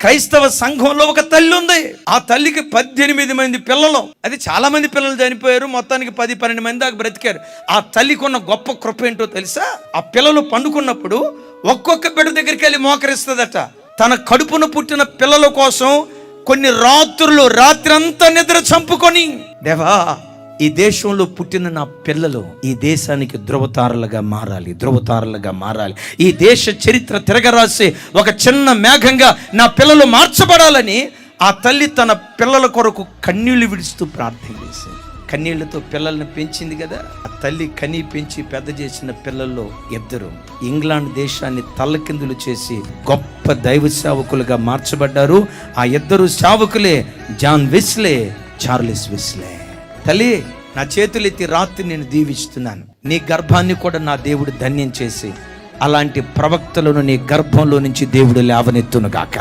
క్రైస్తవ సంఘంలో ఒక తల్లి ఉంది. ఆ తల్లికి 18 మంది పిల్లలు. అది చాలా మంది పిల్లలు చనిపోయారు, మొత్తానికి 10-12 మంది దాకా బ్రతికారు. ఆ తల్లికి ఉన్న గొప్ప కృప ఏంటో తెలుసా? ఆ పిల్లలు పండుకున్నప్పుడు ఒక్కొక్క బిడ్డ దగ్గరికి వెళ్ళి మోకరిస్తుందట. తన కడుపున పుట్టిన పిల్లల కోసం కొన్ని రాత్రి అంతా నిద్ర చంపుకొని, దేవా ఈ దేశంలో పుట్టిన నా పిల్లలు ఈ దేశానికి ధృవతారలుగా మారాలి. ఈ దేశ చరిత్ర తిరగరాసే ఒక చిన్న మేఘంగా నా పిల్లలు మార్చబడాలని ఆ తల్లి తన పిల్లల కొరకు కన్నీళ్లు విడుస్తూ ప్రార్థన చేసింది. కన్నీళ్లతో పిల్లల్ని పెంచింది కదా. ఆ తల్లి కనీ పెంచి పెద్ద చేసిన పిల్లల్లో 2 ఇంగ్లాండ్ దేశాన్ని తల్లకిందులు చేసి గొప్ప దైవ సేవకులుగా మార్చబడ్డారు. ఆ 2 సేవకులే జాన్ వెస్లే, చార్లెస్ వెస్లే. తల్లి, నా చేతులెత్తి రాత్రి నేను దీవిస్తున్నాను. నీ గర్భాన్ని కూడా నా దేవుడు ధన్యం చేసి అలాంటి ప్రవక్తలను నీ గర్భంలో నుంచి దేవుడు లేవనెత్తును గాక.